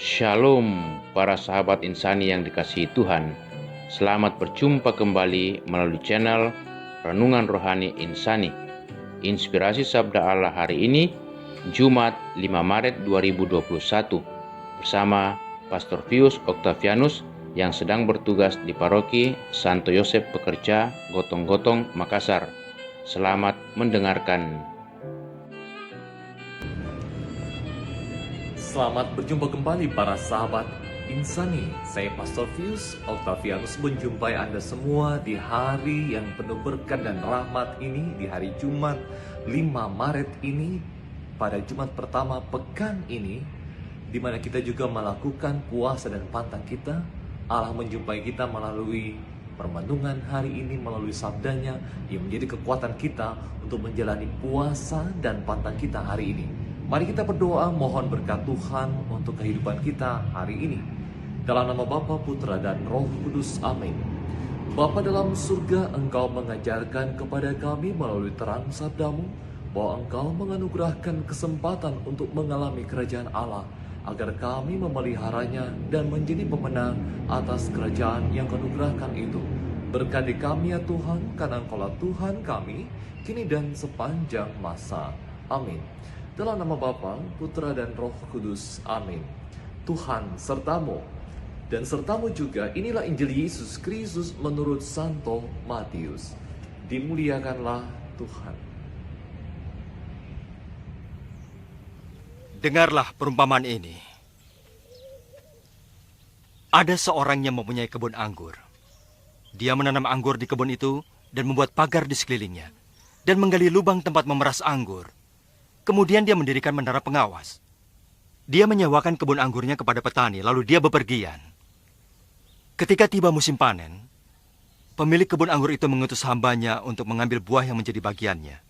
Shalom para sahabat insani yang dikasihi Tuhan. Selamat berjumpa kembali melalui channel Renungan Rohani Insani. Inspirasi Sabda Allah hari ini, Jumat 5 Maret 2021, bersama Pastor Pius Octavianus yang sedang bertugas di Paroki Santo Yosef Pekerja, Gotong-Gotong, Makassar. Selamat mendengarkan. Selamat berjumpa kembali para sahabat insani. Saya Pastor Pius Octavianus menjumpai Anda semua di hari yang penuh berkat dan rahmat ini, di hari Jumat 5 Maret ini, pada Jumat pertama pekan ini, di mana kita juga melakukan puasa dan pantang kita. Allah menjumpai kita melalui permenungan hari ini, melalui sabdanya yang menjadi kekuatan kita untuk menjalani puasa dan pantang kita hari ini. Mari kita berdoa mohon berkat Tuhan untuk kehidupan kita hari ini. Dalam nama Bapa, Putra, dan Roh Kudus. Amin. Bapa dalam surga, Engkau mengajarkan kepada kami melalui terang sabdamu bahwa Engkau menganugerahkan kesempatan untuk mengalami kerajaan Allah, agar kami memeliharanya dan menjadi pemenang atas kerajaan yang kanugerahkan itu. Berkati kami ya Tuhan, karena Engkaulah Tuhan kami, kini dan sepanjang masa. Amin. Dalam nama Bapa, Putra, dan Roh Kudus. Amin. Tuhan sertamu. Dan sertamu juga, inilah Injil Yesus Kristus menurut Santo Matius. Dimuliakanlah Tuhan. Dengarlah perumpamaan ini. Ada seorang yang mempunyai kebun anggur. Dia menanam anggur di kebun itu dan membuat pagar di sekelilingnya, dan menggali lubang tempat memeras anggur. Kemudian dia mendirikan menara pengawas. Dia menyewakan kebun anggurnya kepada petani, lalu dia bepergian. Ketika tiba musim panen, pemilik kebun anggur itu mengutus hambanya untuk mengambil buah yang menjadi bagiannya.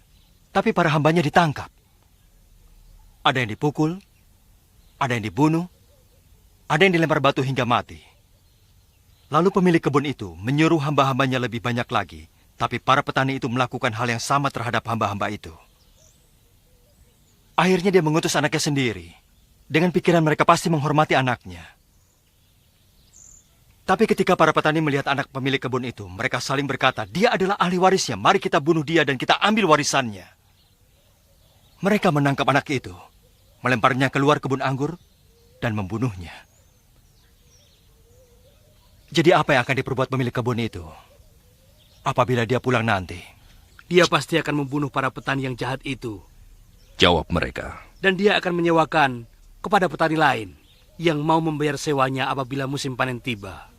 Tapi para hambanya ditangkap. Ada yang dipukul, ada yang dibunuh, ada yang dilempar batu hingga mati. Lalu pemilik kebun itu menyuruh hamba-hambanya lebih banyak lagi, tapi para petani itu melakukan hal yang sama terhadap hamba-hamba itu. Akhirnya dia mengutus anaknya sendiri. Dengan pikiran mereka pasti menghormati anaknya. Tapi ketika para petani melihat anak pemilik kebun itu, mereka saling berkata, "Dia adalah ahli warisnya, mari kita bunuh dia dan kita ambil warisannya." Mereka menangkap anak itu, melemparnya keluar kebun anggur, dan membunuhnya. Jadi apa yang akan diperbuat pemilik kebun itu? Apabila dia pulang nanti, dia pasti akan membunuh para petani yang jahat itu. Jawab mereka. Dan dia akan menyewakan kepada petani lain yang mau membayar sewanya apabila musim panen tiba.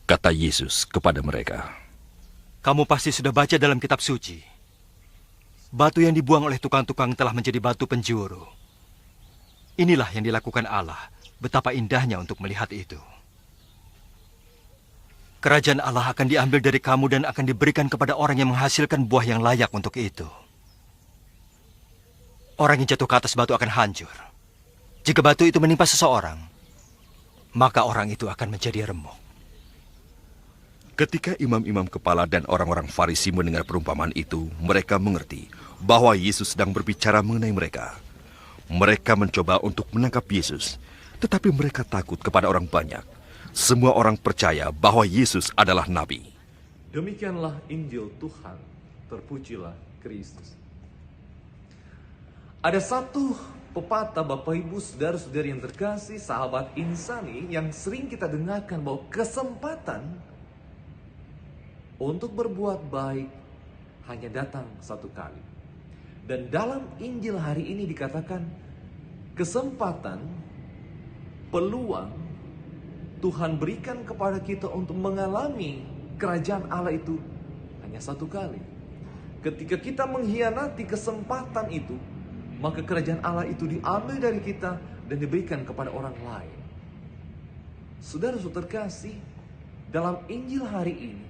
Kata Yesus kepada mereka. Kamu pasti sudah baca dalam kitab suci. Batu yang dibuang oleh tukang-tukang telah menjadi batu penjuru. Inilah yang dilakukan Allah. Betapa indahnya untuk melihat itu. Kerajaan Allah akan diambil dari kamu dan akan diberikan kepada orang yang menghasilkan buah yang layak untuk itu. Orang yang jatuh ke atas batu akan hancur. Jika batu itu menimpa seseorang, maka orang itu akan menjadi remuk. Ketika imam-imam kepala dan orang-orang Farisi mendengar perumpamaan itu, mereka mengerti bahwa Yesus sedang berbicara mengenai mereka. Mereka mencoba untuk menangkap Yesus, tetapi mereka takut kepada orang banyak. Semua orang percaya bahwa Yesus adalah nabi. Demikianlah Injil Tuhan. Terpujilah Kristus. Ada satu pepatah Bapak Ibu saudara-saudari yang terkasih, sahabat insani, yang sering kita dengarkan bahwa kesempatan untuk berbuat baik hanya datang satu kali. Dan dalam Injil hari ini dikatakan kesempatan, peluang Tuhan berikan kepada kita untuk mengalami kerajaan Allah itu hanya satu kali. Ketika kita mengkhianati kesempatan itu, maka kerajaan Allah itu diambil dari kita dan diberikan kepada orang lain. Saudara-saudara terkasih, dalam Injil hari ini,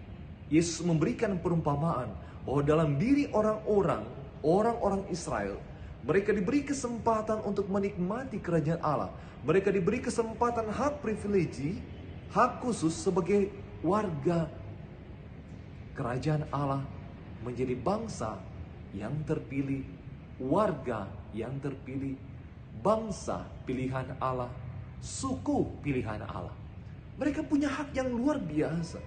Yesus memberikan perumpamaan bahwa dalam diri orang-orang Israel, mereka diberi kesempatan untuk menikmati kerajaan Allah. Mereka diberi kesempatan hak privilegi, hak khusus sebagai warga kerajaan Allah, menjadi bangsa yang terpilih, warga yang terpilih, bangsa pilihan Allah, suku pilihan Allah. Mereka punya hak yang luar biasa.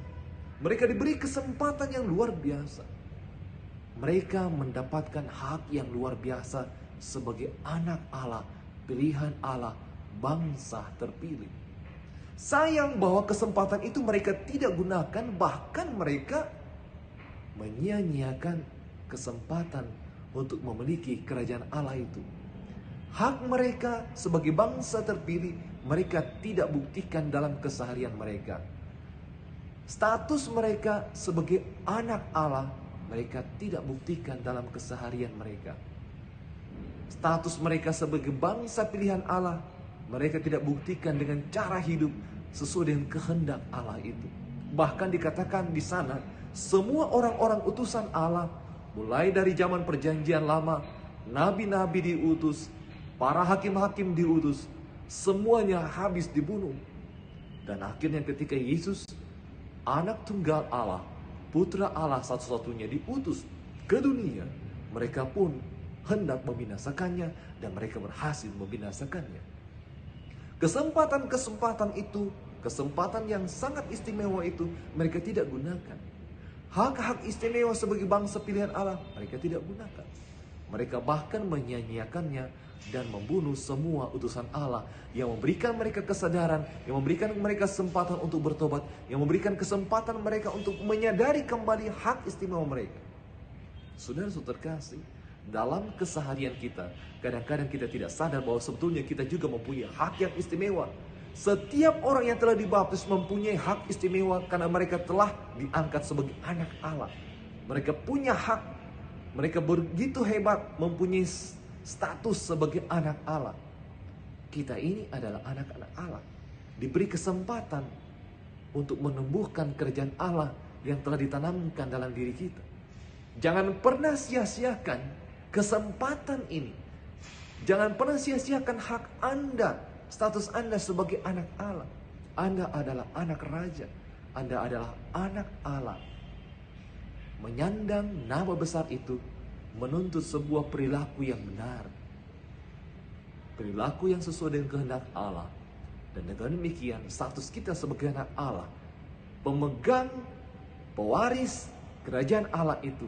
Mereka diberi kesempatan yang luar biasa. Mereka mendapatkan hak yang luar biasa sebagai anak Allah, pilihan Allah, bangsa terpilih. Sayang bahwa kesempatan itu mereka tidak gunakan, bahkan mereka menyia-nyiakan kesempatan untuk memiliki kerajaan Allah itu. Hak mereka sebagai bangsa terpilih, mereka tidak buktikan dalam keseharian mereka. Status mereka sebagai anak Allah, mereka tidak buktikan dalam keseharian mereka. Status mereka sebagai bangsa pilihan Allah, mereka tidak buktikan dengan cara hidup sesuai dengan kehendak Allah itu. Bahkan dikatakan di sana, semua orang-orang utusan Allah, mulai dari zaman perjanjian lama, nabi-nabi diutus, para hakim-hakim diutus, semuanya habis dibunuh. Dan akhirnya ketika Yesus, anak tunggal Allah, putra Allah satu-satunya diutus ke dunia, mereka pun hendak membinasakannya dan mereka berhasil membinasakannya. Kesempatan-kesempatan itu, kesempatan yang sangat istimewa itu mereka tidak gunakan. Hak-hak istimewa sebagai bangsa pilihan Allah mereka tidak gunakan. Mereka bahkan menyia-nyiakannya dan membunuh semua utusan Allah yang memberikan mereka kesadaran, yang memberikan mereka kesempatan untuk bertobat, yang memberikan kesempatan mereka untuk menyadari kembali hak istimewa mereka. Saudara-saudara terkasih, dalam keseharian kita, kadang-kadang kita tidak sadar bahwa sebetulnya kita juga mempunyai hak yang istimewa. Setiap orang yang telah dibaptis mempunyai hak istimewa karena mereka telah diangkat sebagai anak Allah. Mereka punya hak, mereka begitu hebat mempunyai status sebagai anak Allah. Kita ini adalah anak-anak Allah, diberi kesempatan untuk menumbuhkan kerajaan Allah yang telah ditanamkan dalam diri kita. Jangan pernah sia-siakan kesempatan ini. Jangan pernah sia-siakan hak Anda, status Anda sebagai anak Allah. Anda adalah anak raja, Anda adalah anak Allah. Menyandang nama besar itu menuntut sebuah perilaku yang benar, perilaku yang sesuai dengan kehendak Allah. Dan dengan demikian status kita sebagai anak Allah, pemegang, pewaris kerajaan Allah itu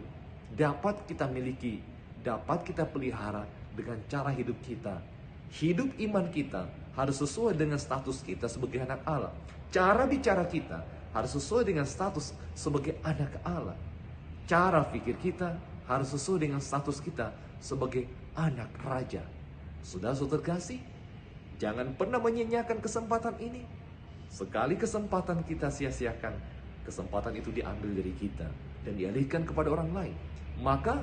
dapat kita miliki, dapat kita pelihara dengan cara hidup kita. Hidup iman kita harus sesuai dengan status kita sebagai anak Allah. Cara bicara kita harus sesuai dengan status sebagai anak Allah. Cara pikir kita harus sesuai dengan status kita sebagai anak raja. Saudara-saudara terkasih, jangan pernah menyia-nyiakan kesempatan ini. Sekali kesempatan kita sia-siakan, kesempatan itu diambil dari kita dan dialihkan kepada orang lain. Maka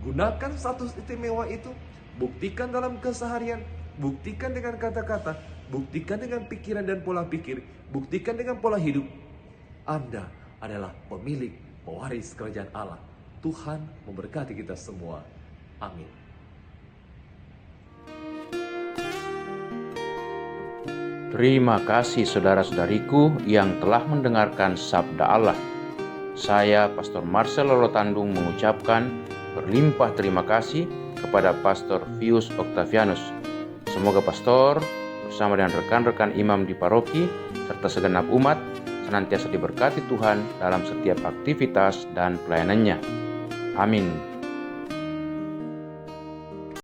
gunakan status istimewa itu, buktikan dalam keseharian, buktikan dengan kata-kata, buktikan dengan pikiran dan pola pikir, buktikan dengan pola hidup. Anda adalah pemilik, pewaris kerajaan Allah. Tuhan memberkati kita semua. Amin. Terima kasih saudara-saudariku yang telah mendengarkan sabda Allah. Saya Pastor Marcel Lolotandung mengucapkan berlimpah terima kasih kepada Pastor Vius Octavianus. Semoga Pastor bersama dengan rekan-rekan imam di paroki serta segenap umat senantiasa diberkati Tuhan dalam setiap aktivitas dan pelayanannya. Amin.